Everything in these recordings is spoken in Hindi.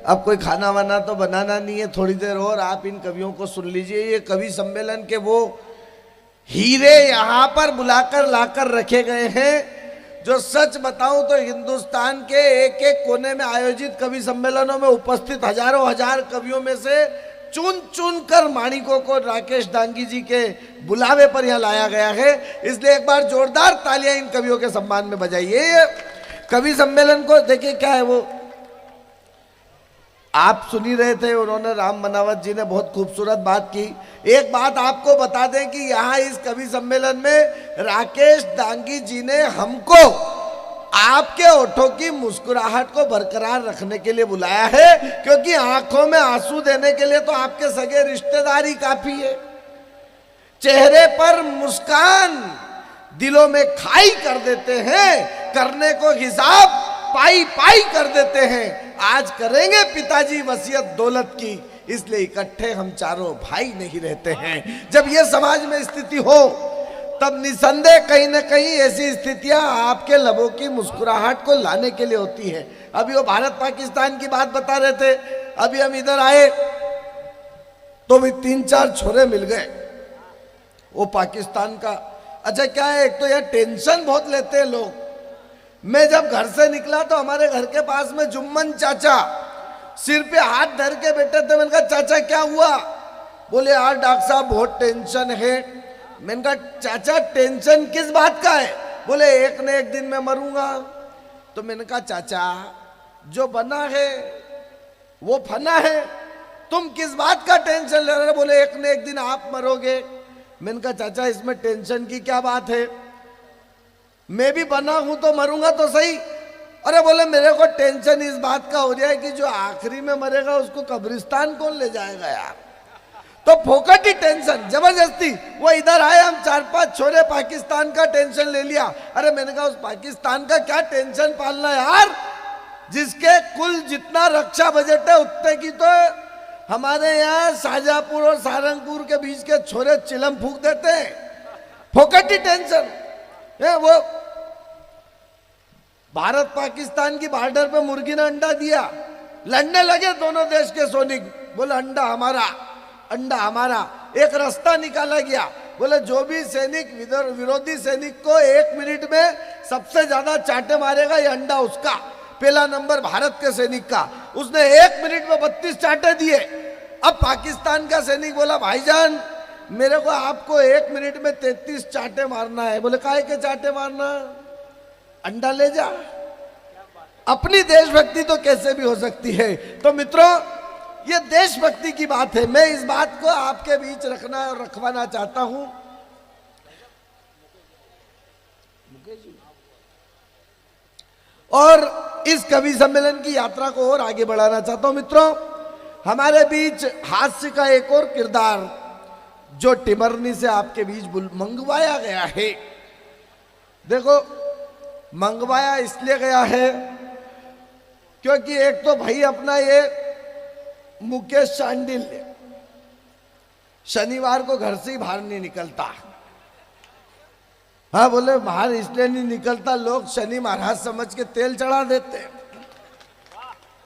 अब कोई खाना वाना तो बनाना नहीं है, थोड़ी देर और आप इन कवियों को सुन लीजिए। ये कवि सम्मेलन के वो हीरे यहाँ पर बुलाकर लाकर रखे गए हैं, जो सच बताऊं तो हिंदुस्तान के एक एक कोने में आयोजित कवि सम्मेलनों में उपस्थित हजारों हजार कवियों में से चुन चुन कर माणिकों को राकेश दांगी जी के बुलावे पर यहाँ लाया गया है। इसलिए एक बार जोरदार तालियां इन कवियों के सम्मान में बजाइए। ये कवि सम्मेलन को देखिए क्या है, वो आप सुन ही रहे थे, उन्होंने राम मनावत जी ने बहुत खूबसूरत बात की। एक बात आपको बता दें कि यहाँ इस कवि सम्मेलन में राकेश दांगी जी ने हमको आपके ओठों की मुस्कुराहट को बरकरार रखने के लिए बुलाया है, क्योंकि आंखों में आंसू देने के लिए तो आपके सगे रिश्तेदार ही काफी है। चेहरे पर मुस्कान दिलों में खाई कर देते हैं, करने को हिसाब पाई पाई कर देते हैं। आज करेंगे पिताजी वसीयत दौलत की, इसलिए इकट्ठे हम चारों भाई नहीं रहते हैं। जब ये समाज में स्थिति हो तब निसंदेह कहीं ना कहीं ऐसी स्थितियां आपके लबों की मुस्कुराहट को लाने के लिए होती है। अभी वो भारत पाकिस्तान की बात बता रहे थे, अभी हम इधर आए तो भी 3-4 छोरे मिल गए वो पाकिस्तान का। अच्छा क्या है, एक तो यार टेंशन बहुत लेते हैं लोग। मैं जब घर से निकला तो हमारे घर के पास में जुम्मन चाचा सिर पे हाथ धर के बैठे थे। मैंने कहा चाचा क्या हुआ? बोले यार डॉक्टर साहब बहुत टेंशन है। मैंने कहा चाचा टेंशन किस बात का है? बोले एक न एक दिन मैं मरूंगा। तो मैंने कहा चाचा जो बना है वो फना है, तुम किस बात का टेंशन ले रहे हो? बोले एक न एक दिन आप मरोगे। मैंने कहा चाचा इसमें टेंशन की क्या बात है, मैं भी बना हूं तो मरूंगा तो सही। अरे बोले मेरे को टेंशन इस बात का हो रहा है कि जो आखिरी में मरेगा उसको कब्रिस्तान कौन ले जाएगा यार। तो फोकट ही टेंशन जबरदस्ती। वो इधर आए, हम 4-5 छोरे पाकिस्तान का टेंशन ले लिया। अरे मैंने कहा उस पाकिस्तान का क्या टेंशन पालना यार, जिसके कुल जितना रक्षा बजट है उतने की तो हमारे यहाँ शाहजहांपुर और सहारनपुर के बीच के छोरे चिलम फूंक देते हैं। फोकट ही टेंशन है। वो भारत पाकिस्तान की बॉर्डर पे मुर्गी ने अंडा दिया, लड़ने लगे दोनों देश के सैनिक। बोले अंडा हमारा, अंडा हमारा। एक रास्ता निकाला गया, बोले जो भी सैनिक विरोधी सैनिक को 1 मिनट में सबसे ज्यादा चाटे मारेगा ये अंडा उसका। पहला नंबर भारत के सैनिक का, उसने 1 मिनट में 32 चाटे दिए। अब पाकिस्तान का सैनिक बोला भाईजान मेरे को आपको 1 मिनट में 33 चाटे मारना है। बोले काहे के चाटे मारना, अंडा ले जा। अपनी देशभक्ति तो कैसे भी हो सकती है। तो मित्रों ये देशभक्ति की बात है, मैं इस बात को आपके बीच रखना और रखवाना चाहता हूं। और इस कवि सम्मेलन की यात्रा को और आगे बढ़ाना चाहता हूं। मित्रों हमारे बीच हास्य का एक और किरदार जो टिमरनी से आपके बीच मंगवाया गया है। देखो मंगवाया इसलिए गया है क्योंकि एक तो भाई अपना ये मुकेश शांडिल शनिवार को घर से ही बाहर नहीं निकलता। हाँ बोले बाहर इसलिए नहीं निकलता, लोग शनि महाराज समझ के तेल चढ़ा देते।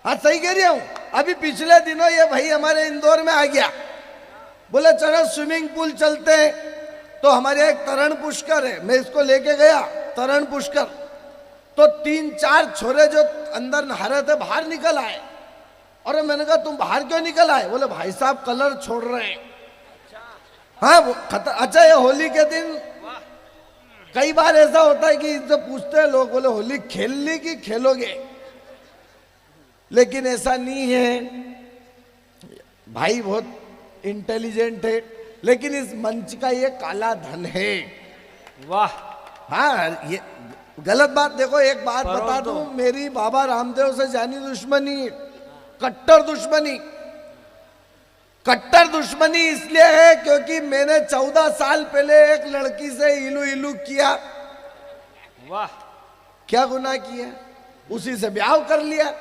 हाँ सही कह रहा हूं। अभी पिछले दिनों ये भाई हमारे इंदौर में आ गया, बोले चलो स्विमिंग पूल चलते हैं। तो हमारे एक तरण पुष्कर है, मैं इसको लेके गया तरण पुष्कर। तो 3-4 छोरे जो अंदर नहा रहे थे बाहर निकल आए। और मैंने कहा तुम बाहर क्यों निकल आए? बोले भाई साहब कलर छोड़ रहे हैं। हाँ वो अच्छा ये होली के दिन कई बार ऐसा होता है कि जब पूछते हैं लोग, बोले होली खेलने की खेलोगे? लेकिन ऐसा नहीं है, भाई बहुत इंटेलिजेंट है, लेकिन इस मंच का ये काला धन है। वाह। हाँ ये गलत बात। देखो एक बात बता दूं, मेरी बाबा रामदेव से जानी दुश्मनी, कट्टर दुश्मनी। कट्टर दुश्मनी इसलिए है क्योंकि मैंने 14 साल पहले एक लड़की से इलू इलू किया। वाह। क्या गुनाह किया? उसी से ब्याह कर लिया।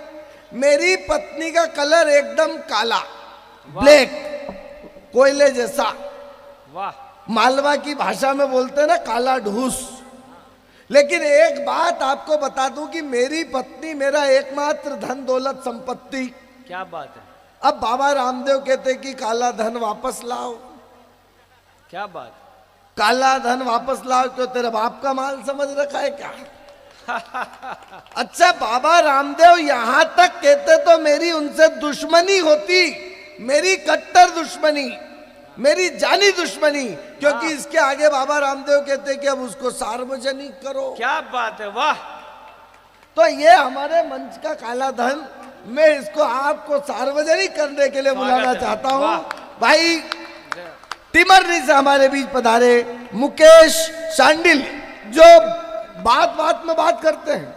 मेरी पत्नी का कलर एकदम काला, ब्लैक, कोयले जैसा। वाह। मालवा की भाषा में बोलते हैं ना काला ढूस। लेकिन एक बात आपको बता दूं कि मेरी पत्नी मेरा एकमात्र धन दौलत संपत्ति। क्या बात है, अब बाबा रामदेव कहते कि काला धन वापस लाओ, क्या बात, काला धन वापस लाओ, क्यों तेरे बाप का माल समझ रखा है क्या? अच्छा, बाबा रामदेव यहां तक कहते तो मेरी उनसे दुश्मनी होती, मेरी कट्टर दुश्मनी, मेरी जानी दुश्मनी, क्योंकि इसके आगे बाबा रामदेव कहते कि अब उसको सार्वजनिक करो। क्या बात है, वाह। तो ये हमारे मंच का काला धन, मैं इसको आपको सार्वजनिक करने के लिए बुलाना चाहता हूं। भाई टिमरनी से हमारे बीच पधारे मुकेश शांडिल, जो बात बात में बात करते हैं,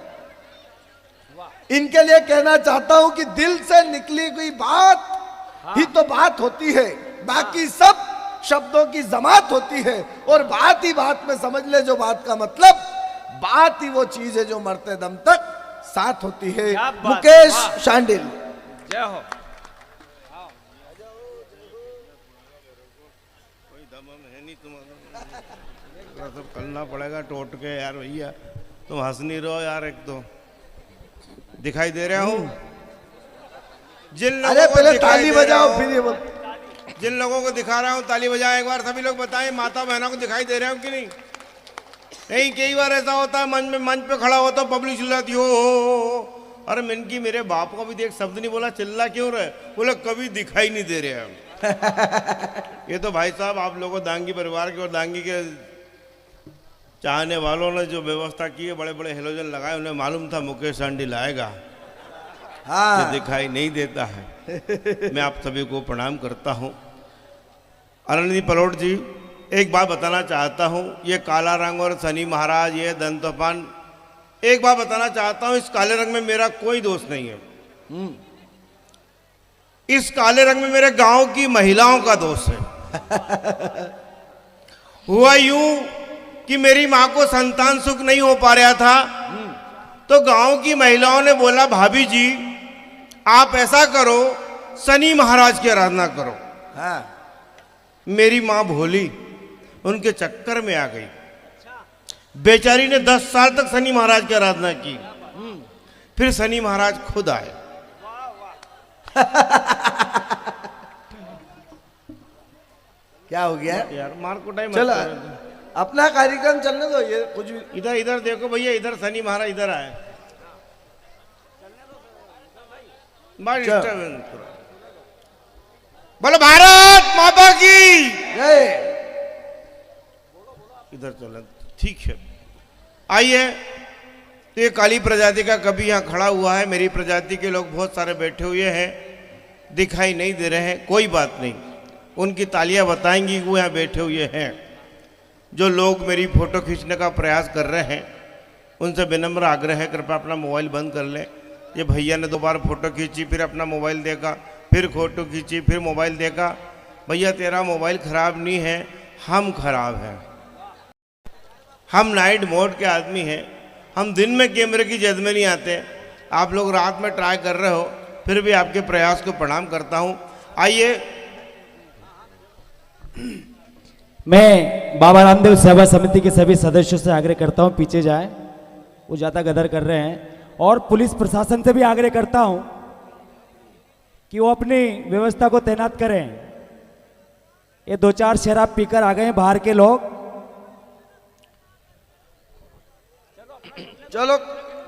इनके लिए कहना चाहता हूं कि दिल से निकली हुई बात ही तो बात होती है, बाकी सब शब्दों की जमात होती है। और बात ही बात में समझ ले, जो बात का मतलब, बात ही वो चीज है जो मरते दम तक साथ होती है। मुकेश शांडिल, जय हो। कोई दम है नहीं तुम्हारा, सब करना पड़ेगा टोट के यार। भैया तुम हंस नहीं रहो यार, एक तो दिखाई दे रहा हूँ जिन अरे पहले ताली बजाओ फिर ये जिन लोगों को दिखा रहा हूँ ताली बजाएं एक बार। सभी लोग बताएं माता बहनों को दिखाई दे रहे हो कि नहीं? नहीं, कई बार ऐसा होता है मंच पे खड़ा होता पब्लिक चिल्लाती हो। अरे मन की मेरे बाप को भी देख, शब्द नहीं बोला, चिल्ला क्यों रहे? बोले कभी दिखाई नहीं दे रहे हम। ये तो भाई साहब आप लोगों दांगी परिवार के और दांगी के चाहने वालों ने जो व्यवस्था की है, बड़े बड़े हेलोजन लगाए, उन्हें मालूम था मुकेश शांडिल आएगा। हाँ, दिखाई नहीं देता है। मैं आप सभी को प्रणाम करता हूँ। अरण्यदीप पलोट जी, एक बात बताना चाहता हूँ, ये काला रंग और शनि महाराज, ये दंतोपान, एक बात बताना चाहता हूँ, इस काले रंग में मेरा कोई दोष नहीं है। इस काले रंग में मेरे गांव की महिलाओं का दोष है। हुआ यूं कि मेरी मां को संतान सुख नहीं हो पा रहा था, तो गांव की महिलाओं ने बोला भाभी जी आप ऐसा करो, शनि महाराज की आराधना करो। हाँ। मेरी मां भोली उनके चक्कर में आ गई। बेचारी ने 10 साल तक शनि महाराज की आराधना की, फिर शनि महाराज खुद आए। क्या हो गया यार मार कुटाई मत चलो, करो। अपना कार्यक्रम चलने दो, ये कुछ भी। इधर इधर देखो भैया, इधर शनि महाराज इधर आए। बोलो भारत माता की जय। इधर चलो, ठीक है। आइए, तो ये काली प्रजाति का कभी यहाँ खड़ा हुआ है, मेरी प्रजाति के लोग बहुत सारे बैठे हुए हैं, दिखाई नहीं दे रहे हैं, कोई बात नहीं, उनकी तालियां बताएंगी वो यहाँ बैठे हुए हैं। जो लोग मेरी फोटो खींचने का प्रयास कर रहे हैं, उनसे विनम्र आग्रह है कृपया अपना मोबाइल बंद कर लें। ये भैया ने 2 बार फोटो खींची, फिर अपना मोबाइल देखा, फिर फोटो खींची, फिर मोबाइल देखा। भैया तेरा मोबाइल खराब नहीं है, हम खराब हैं। हम नाइट मोड के आदमी हैं, हम दिन में कैमरे की जद में नहीं आते। आप लोग रात में ट्राई कर रहे हो, फिर भी आपके प्रयास को प्रणाम करता हूँ। आइए, मैं बाबा रामदेव सेवा समिति के सभी सदस्यों से आग्रह करता हूं पीछे जाएं, वो ज़्यादा गदर कर रहे हैं। और पुलिस प्रशासन से भी आग्रह करता हूं कि वो अपनी व्यवस्था को तैनात करें। ये 2-4 शराब पीकर आ गए हैं बाहर के लोग। चलो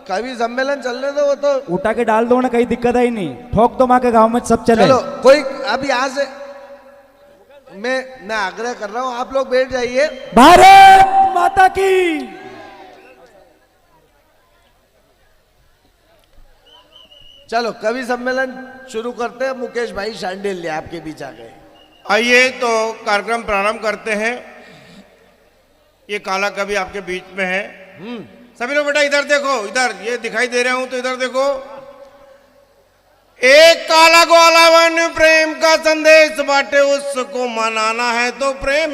कवि सम्मेलन चलने दो, वो तो उठा के डाल दो ना, कहीं दिक्कत है ही नहीं, ठोक तो माँ के गांव में सब चले। चलो कोई अब यहाँ से मैं आग्रह कर रहा हूँ, आप लोग बैठ जाइए। भारत माता की। चलो कवि सम्मेलन शुरू करते हैं। मुकेश भाई शांडिल आपके बीच आ गए। आइए तो कार्यक्रम प्रारंभ करते हैं। ये काला कवि आपके बीच में है। सभी लोग बेटा इधर देखो, इधर ये दिखाई दे रहा हूं तो इधर देखो। एक काला ग्वाला वन प्रेम का संदेश बाटे, उसको मनाना है तो प्रेम